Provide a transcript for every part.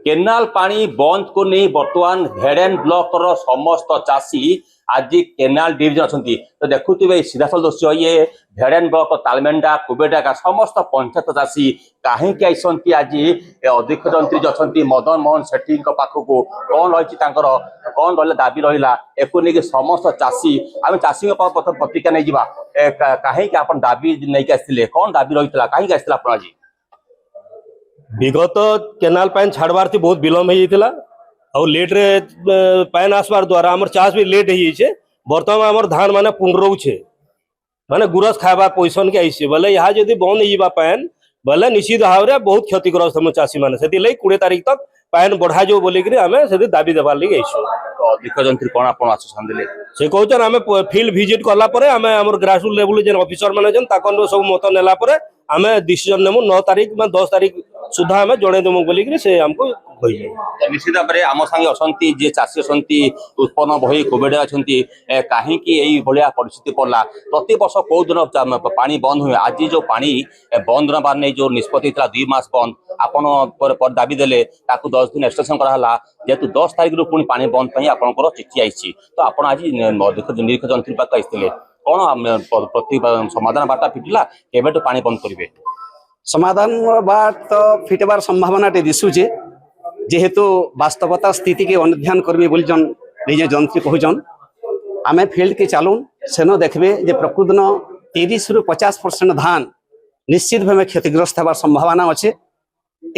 Canal पानी बंद को नहीं बर्तमान भेड़ेन ब्लॉक समस्त चाषी आज केनाल डिविजन अच्छी तो देखुवे सीधाफल दृश्य ये भेड़ेन ब्लॉक तालमेंडा कुबेटा समस्त पंचायत चाषी कहीं आज अध्यक्ष जंत्री जो अच्छा मदन मोहन सेठी पाखक कौन रही कौन रहा दाबी रहा एक समस्त चाषी आम चाषी प्रथम प्रतिक्रिया नहीं जावा कहीं आप दाबी नहीं आसते कौन दाबी रही कहीं आसते आप आज विगत केनाल पैन छाड़बार थी बहुत विलम्ब होता और लेट रे पैन आसबार द्वारा आमर चाष भी लेट हो बर्तमान आमर धान माने पुनरौछे माने गुरस खाबार पोजिशन के आईसे बोले यहाँ जब बंद हो पैन बोले निश्चित भाव में बहुत क्षतिग्रस्त हम चाषी मैंने से 20 तारीख तक पैन बढ़ा जो बोलिकी आम से दाबी देवार लगे अधिक जंत्री कौन आप से कहते आम फिल्ड भिजिट कलापर आम आम ग्रासरूट लेवल जेन अफिसर मैंने सब मत नेला आम डिसीजन नेमु 9 तारीख 10 तारीख सुधा आम जनईदेमु बोलिकी से आमको निश्चित भाव में आम सांगे अच्छी जे चाषी अच्छी उत्पन्न बही कोविड अच्छी कहीं भाया परिस्थिति पड़ा प्रति वर्ष कौ दिन पानी बंद हुए आज जो पानी बंद नबार नहीं जो निष्पत्ति 2 मास बंद आपन दाबी देले 10 दिन एक्सटेंशन कराला जेहेतु 10 तारीख रू पुणी पानी बंद पर आपंकर चिठी आई तो आप आज निरीक्षक जंत्री पाक आसते कौन प्रति समाधान बार्ता फिटिला केबेटू पानी बंद करेंगे समाधान बाट तो फिटबार संभावना दिशुचे जेहेतु वास्तवता स्थिति के अनुध्यान करबे बोली जन निजे जंत्री कहून आमे फील्ड के चालून सेनो देखबे जे प्रकृतन 30 रु 50% धान निश्चित भाव क्षतिग्रस्त होवार संभावना अच्छे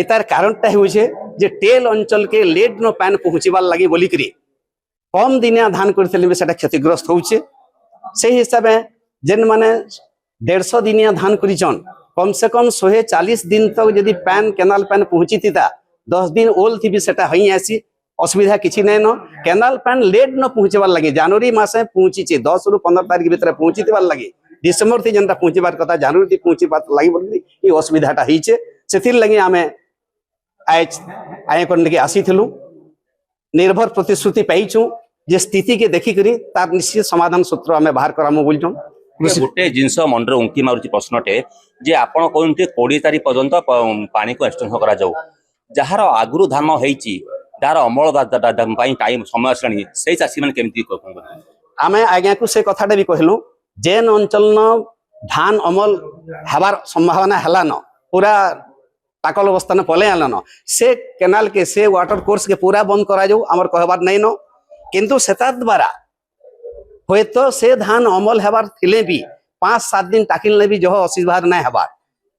एतार कारणटा होचे जे टेल अंचल के लेट न पैन पहुँचबार लगे बोलिकी कम दिनिया धान करथिले सेटा क्षतिग्रस्त होचे से हिसाब से जेन माने 150 दिनिया धान करिचन कम से कम 140 दिन तक जदि पैन केनाल पैन पहुँची था 10 दिन ओल थी भी सेटा हई आसी असुविधा किसी नहीं न केनाल पैन लेट न पहुँचबार लगे जनवरी मासे पहुँची 10 रु 15 तारीख भितर पहुँचीबार लगे डिसेम्बर थी जेनटा पहुँचबार कथा जनवरी थी पहुँचबार लगे बोली ये असुविधाटा होइछे सेथिर लगे आमे आज आए करके आसीथिलु निर्भर प्रतिश्रुति पाइछु जे स्थिति के देखिक तार निश्चित समाधान सूत्र आम बाहर करामु बोलछन गोटे जिनस मन उंकी मारुची प्रश्नटे जे आपण कहते 20 तारीख पर्यंत पानी को एक्सटेंशन करा जाऊ जार आगुरु धान होईची तार अमल टाइम समय श्रेणी से चाषी मैंने केमती आम आज्ञा को से कथाटा भी कहलु जेन अंचल न धान अमल हबार संभावना है न पूरा पाकल अवस्था न पले आलन से केनाल के से वाटर कोर्स के पूरा बंद करा जाऊ आमर कहबार नहीं न किंतु सेता द्वारा हे तो से धान अमल हबार थिले भी 5-7 दिन टाकिले भी जो असुविधा नहीं हबार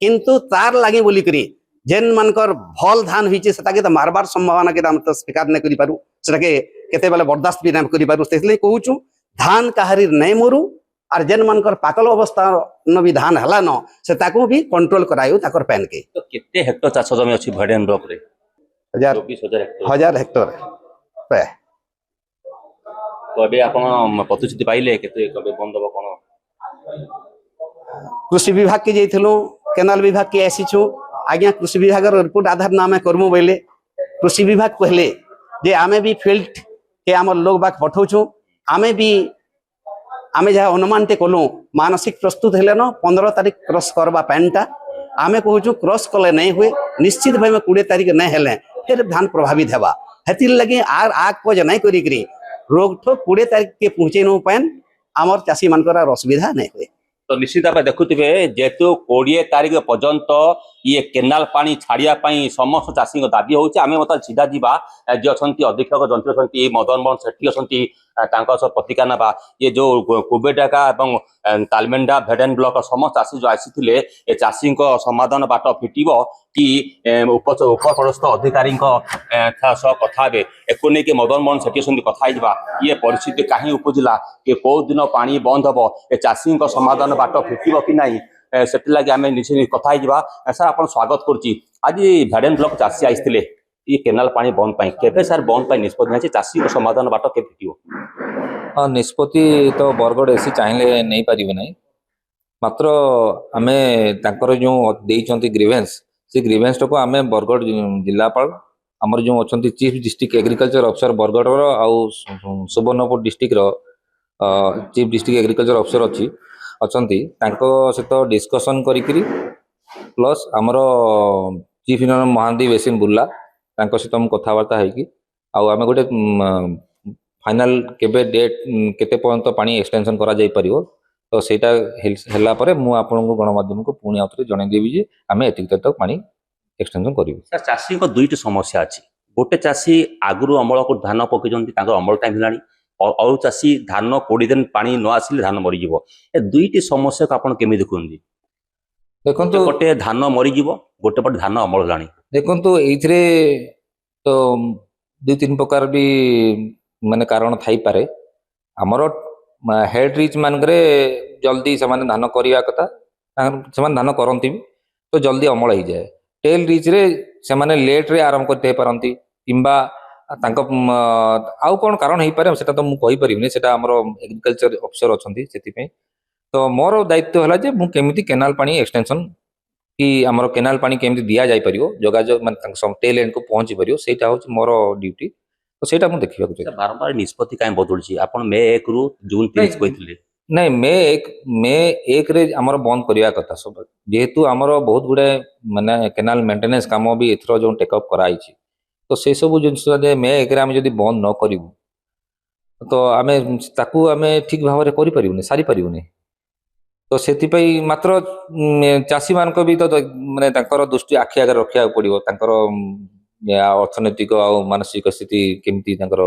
किंतु तार लगे बोलिकी जेन मानकर भल धान होइछे सेटा के मारबार संभावना के हम तो स्वीकार नहीं करि पारु सेटा के केते बेले बर्दाश्त भी नहीं करि पारु सेले कहूछु धान काहारी नहीं मरु और जेन मानकर पाकल अवस्था न भी धान हला न से ताको भी कंट्रोल करायु ताकर पैन के तो केते हेक्टर चाष जमी अछि भेड़ेन ब्लॉक रे 1000 हेक्टर प्राय तो अबे आपण प्रतिश्रुति पाइले केते कबे बंद हो कोन कृषि विभाग के जइथलो केनाल विभाग के आसीछु आज्ञा कृषि विभाग रिपोर्ट आधार नाम करमु बोले कृषि विभाग कहले जे आमे भी फील्ड के आम लोग बाक पठाउछु आमे भी आमे जहाँ अनुमान टे कलु मानसिक प्रस्तुत हेले न 15 तारीख क्रॉस करबा पैनटा आमे कहूछु क्रॉस कले नहीं हुए निश्चित भाव 20 तारीख नहीं हेले फिर धान प्रभावित हेबा हेतिर लगे आर आग पज नहीं करी रोग ठोक 20 तारीख के पहुँचे न पैन आमर चाषी मानकर असुविधा नहीं हुए तो निश्चित भाव देखुवे जेहेतु 20 तारीख पर्यंत ये केनाल पानी छाड़िया समस्त चाषी दाबी होची आमे मतलब सीधा जीवा जे अच्छी अधीक्षक जंत्री अच्छी मदन मोहन सेठी अच्छी प्रतिक्रिया ना ये जो कुबेटाका और तालमेंडा भेड़ेन ब्लॉक समस्त चाषी जो आसी चाषी समाधान बाट फिटब कि उपरस्थ अधिकारी कथा एक मदन मोहन सेठी अच्छी कथा ये परिस्थिति कहीं उपजिला कि कौ दिन पानी बंद हम ए चाषी समाधान बाट फिटब कि नहीं से लगे आम निश्चित कथा सर आप स्वागत करुच्ची आज भेड़ेन ब्लॉक चाषी आसते ये केनाल पानी बंद केबे सर बंद निष्पत्ति चाषी समाधान बाट के फिट हाँ निष्पत्ति तो बरगढ़ एसी चाहिए नहीं पारे ना मात्र आम तर जो देती ग्रीवेन्स से ग्रीवेन्स टाक आम बरगढ़ जिलापाल आमर जो अच्छा चीफ डिस्ट्रिक्ट एग्रीकल्चर अफसर बरगढ़ आउ Subarnapur district chief district agriculture अफसर अच्छी सहित डिस्कसन करी प्लस आमर chief engineer Mahanadi basin Burla ତାଙ୍କ ସହିତ ମୁଁ କଥାବାର୍ତ୍ତା ହେଇକି ଆଉ ଆମେ ଗୋଟେ ଫାଇନାଲ କେବେ ଡେଟ୍ କେତେ ପର୍ଯ୍ୟନ୍ତ ପାଣି ଏକ୍ସଟେନସନ କରାଯାଇପାରିବ ତ ସେଇଟା ହେଲା ପରେ ମୁଁ ଆପଣଙ୍କୁ ଗଣମାଧ୍ୟମକୁ ପୁଣି ଆଉଥରେ ଜଣେଇଦେବି ଯେ ଆମେ ଏତିକି ତାରିଖ ପାଣି ଏକ୍ସଟେନସନ କରିବୁ। ସାର୍ ଚାଷୀଙ୍କ ଦୁଇଟି ସମସ୍ୟା ଅଛି। ଗୋଟେ ଚାଷୀ ଆଗରୁ ଅମଳ ଧାନ ପକେଇଛନ୍ତି, ତାଙ୍କର ଅମଳ ଟାଇମ୍ ହେଲାଣି। ଆଉ ଚାଷୀ ଧାନ 20 ଦିନ ପାଣି ନ ଆସିଲେ ଧାନ ମରିଯିବ। ଏ ଦୁଇଟି ସମସ୍ୟାକୁ ଆପଣ କେମିତି ଦେଖୁଛନ୍ତି? ଦେଖନ୍ତୁ ଗୋଟେ ଧାନ ମରିଯିବ, ଗୋଟେ ପଟେ ଧାନ ଅମଳ ହେଲାଣି। ଦେଖନ୍ତୁ ଏଇଥିରେ ତ 2-3 ପ୍ରକାର ବି ମାନେ କାରଣ ଥାଇପାରେ। ଆମର ହେଡ୍ ରିଚ୍ ମାନଙ୍କରେ ଜଲ୍ଦି ସେମାନେ ଧାନ କରିବା କଥା, ସେମାନେ ଧାନ କରନ୍ତି ବି ତ ଜଲ୍ଦି ଅମଳ ହେଇଯାଏ। ଟେଲ୍ ରିଚ୍ରେ ସେମାନେ ଲେଟ୍ରେ ଆରମ୍ଭ କରିଥାଇ ପାରନ୍ତି କିମ୍ବା ତାଙ୍କ ଆଉ କ'ଣ କାରଣ ହେଇପାରେ ସେଟା ତ ମୁଁ କହିପାରିବିନି, ସେଟା ଆମର ଏଗ୍ରିକଲଚର ଅଫିସର ଅଛନ୍ତି ସେଥିପାଇଁ। ତ ମୋର ଦାୟିତ୍ୱ ହେଲା ଯେ ମୁଁ କେମିତି କେନାଲ ପାଣି ଏକ୍ସଟେନସନ କି ଆମର କେନାଲ ପାଣି କେମିତି ଦିଆଯାଇପାରିବ, ଯୋଗାଯୋଗ ମାନେ ତାଙ୍କ ଟେଲ୍ ଏଣ୍ଡକୁ ପହଞ୍ଚି ପାରିବ, ସେଇଟା ହେଉଛି ମୋର ଡ୍ୟୁଟି। ତ ସେଇଟା ମୁଁ ଦେଖିବାକୁ ଚାହେଁ। ବାରମ୍ବାର ନିଷ୍ପତ୍ତି କାହିଁ ବଦଳୁଛି? ଆପଣ ମେ 1 ରୁ ଜୁନ୍ 30 କହିଥିଲେ। ନାଇଁ ମେ 1ରେ ଆମର ବନ୍ଦ କରିବା କଥା ସବୁ, ଯେହେତୁ ଆମର ବହୁତ ଗୁଡ଼ାଏ ମାନେ କେନାଲ ମେଣ୍ଟେନାନ୍ସ କାମ ବି ଏଥର ଯେଉଁ ଟେକଅପ୍ କରାଯାଇଛି। ତ ସେସବୁ ଜିନିଷ ଯଦି ମେ 1ରେ ଆମେ ଯଦି ବନ୍ଦ ନ କରିବୁ ତ ଆମେ ତାକୁ ଆମେ ଠିକ୍ ଭାବରେ କରିପାରିବୁନି, ସାରିପାରିବୁନି। ତ ସେଥିପାଇଁ ମାତ୍ର ଚାଷୀମାନଙ୍କ ବି ତ ମାନେ ତାଙ୍କର ଦୃଷ୍ଟି ଆଖି ଆଗରେ ରଖିବାକୁ ପଡ଼ିବ, ତାଙ୍କର ଅର୍ଥନୈତିକ ଆଉ ମାନସିକ ସ୍ଥିତି କେମିତି ତାଙ୍କର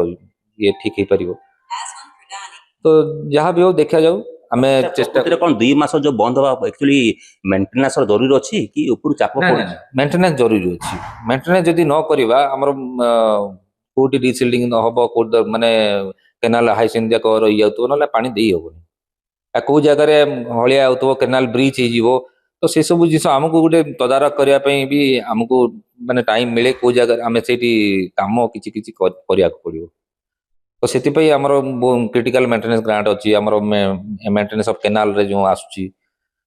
ଇଏ ଠିକ୍ ହେଇପାରିବ। ତ ଯାହା ବି ହଉ ଦେଖାଯାଉ, ଆମେ ଚେଷ୍ଟା କ'ଣ 2 ମାସ ଯୋଉ ବନ୍ଦ ହବା ଆକ୍ଚୁଆଲି ମେଣ୍ଟେନାନ୍ସର ଜରୁରୀ ଅଛି କି ଉପରୁ ଚାପ ପଡୁଛି? ମେଣ୍ଟେନାନ୍ସ ଜରୁରୀ ଅଛି। ମେଣ୍ଟେନାନ୍ସ ଯଦି ନ କରିବା ଆମର କୋଉଠି ରିସିଲ୍ଡିଂ ନ ହବ, କୋଉଠି ମାନେ କେନାଲ ହାଇସିନ୍ ଯାକ ରହିଯାଉଥିବ, ନହେଲେ ପାଣି ଦେଇ ହବନି। ଆଉ କୋଉ ଜାଗାରେ ହଳିଆ ହେଉଥିବ, କେନାଲ ବ୍ରିଚ୍ ହେଇଯିବ, ତ ସେସବୁ ଜିନିଷ ଆମକୁ ଗୋଟେ ତଦାରଖ କରିବା ପାଇଁ ବି ଆମକୁ ମାନେ ଟାଇମ୍ ମିଳେ, କୋଉ ଜାଗାରେ ଆମେ ସେଇଠି କାମ କିଛି କିଛି କରିବାକୁ ପଡ଼ିବ। ତ ସେଥିପାଇଁ ଆମର କ୍ରିଟିକାଲ ମେଣ୍ଟେନାନ୍ସ ଗ୍ରାଣ୍ଟ ଅଛି, ଆମର ମେଣ୍ଟେନାନ୍ସ ଅଫ୍ କେନାଲରେ ଯେଉଁ ଆସୁଛି।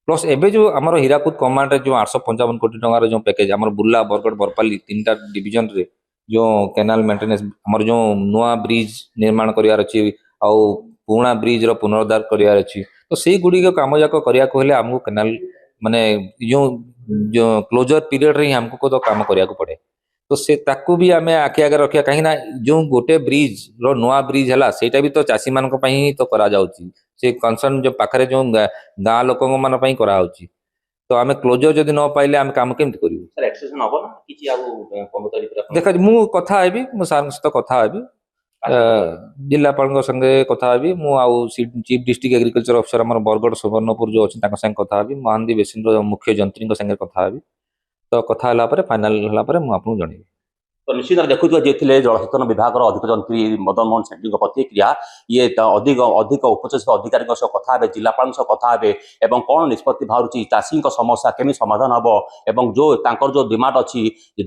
ପ୍ଲସ୍ ଏବେ ଯେଉଁ ଆମର ହୀରାକୁଦ କମାଣ୍ଡରେ ଯେଉଁ 855 କୋଟି ଟଙ୍କାର ଯେଉଁ ପ୍ୟାକେଜ ଆମର ବୁର୍ଲା, ବରଗଡ଼, ବରପାଲି 3ଟା ଡିଭିଜନରେ ଯେଉଁ କେନାଲ ମେଣ୍ଟେନାନ୍ସ ଆମର ଯେଉଁ ନୂଆ ବ୍ରିଜ ନିର୍ମାଣ କରିବାର ଅଛି ଆଉ ପୁରୁଣା ବ୍ରିଜର ପୁନରୁଦ୍ଧାର କରିବାର ଅଛି, ତ ସେଇଗୁଡ଼ିକ କାମ ଯାକ କରିବାକୁ ହେଲେ ଆମକୁ କେନାଲ ମାନେ ଯେଉଁ କ୍ଲୋଜର ପିରିୟଡ଼ରେ ହିଁ ଆମକୁ ତ କାମ କରିବାକୁ ପଡ଼େ। ତ ସେ ତାକୁ ବି ଆମେ ଆଖି ଆଗରେ ରଖିବା, କାହିଁକି ନା ଯେଉଁ ଗୋଟେ ବ୍ରିଜର ନୂଆ ବ୍ରିଜ ହେଲା ସେଇଟା ବି ତ ଚାଷୀମାନଙ୍କ ପାଇଁ ହିଁ ତ କରାଯାଉଛି। ସେ କନସର୍ନ ଯେଉଁ ପାଖରେ ଯେଉଁ ଗାଁ ଲୋକଙ୍କ ମାନଙ୍କ ପାଇଁ କରାହେଉଛି। ତ ଆମେ କ୍ଲୋଜର ଯଦି ନ ପାଇଲେ ଆମେ କାମ କେମିତି କରିବୁ? ସାର୍ ଏକ୍ସଟେନସନ ହବ ନା କିଛି ଆଉ 15 ତାରିଖରେ ଆପଣ ଦେଖ ମୁଁ କଥା ହେବି, ମୁଁ ସାର୍ଙ୍କ ସହିତ କଥା ହେବି, ଜିଲ୍ଲାପାଳଙ୍କ ସଙ୍ଗେ କଥା ହେବି, ମୁଁ ଆଉ ଚିଫ୍ ଡିଷ୍ଟ୍ରିକ୍ଟ ଏଗ୍ରିକଲଚର ଅଫିସର ଆମର ବରଗଡ଼ ସୁବର୍ଣ୍ଣପୁର ଯେଉଁ ଅଛି ତାଙ୍କ ସାଙ୍ଗେ କଥା ହେବି, ମହାନଦୀ ବେସିନ୍ର ମୁଖ୍ୟ ଯନ୍ତ୍ରୀଙ୍କ ସାଙ୍ଗେ କଥା ହେବି। ତ କଥା ହେଲା ପରେ ଫାଇନାଲ ହେଲା ପରେ ମୁଁ ଆପଣଙ୍କୁ ଜଣେଇବି। ତ ନିଶ୍ଚିତ ଦେଖୁଥିବା ଯିଏ ଥିଲେ ଜଳସେଚନ ବିଭାଗର ଅଧିକ ଯନ୍ତ୍ରୀ ମଦନ ମୋହନ ସେଠୀଙ୍କ ପ୍ରତିକ୍ରିୟା, ଇଏ ଅଧିକ ଉପସ୍ଥିତ ଅଧିକାରୀଙ୍କ ସହ କଥା ହେବେ, ଜିଲ୍ଲାପାଳଙ୍କ ସହ କଥା ହେବେ ଏବଂ କ'ଣ ନିଷ୍ପତ୍ତି ବାହାରୁଛି, ଚାଷୀଙ୍କ ସମସ୍ୟା କେମିତି ସମାଧାନ ହେବ ଏବଂ ତାଙ୍କର ଯେଉଁ ଡିମାଣ୍ଡ ଅଛି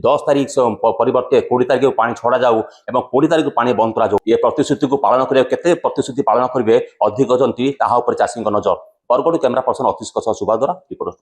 10 ତାରିଖ ପରିବର୍ତ୍ତେ 20 ତାରିଖକୁ ପାଣି ଛଡ଼ାଯାଉ ଏବଂ 20 ତାରିଖକୁ ପାଣି ବନ୍ଦ କରାଯାଉ। ଏ ପ୍ରତିଶ୍ରୁତିକୁ ପାଳନ କରିବା, କେତେ ପ୍ରତିଶ୍ରୁତି ପାଳନ କରିବେ ଅଧିକ ଯନ୍ତ୍ରୀ, ତାହା ଉପରେ ଚାଷୀଙ୍କ ନଜର। ବରଗଡ଼ କ୍ୟାମେରା ପର୍ସନ ଅତିଶଙ୍କ ସହ ସୁବାଦରା ରିପୋର୍ଟ।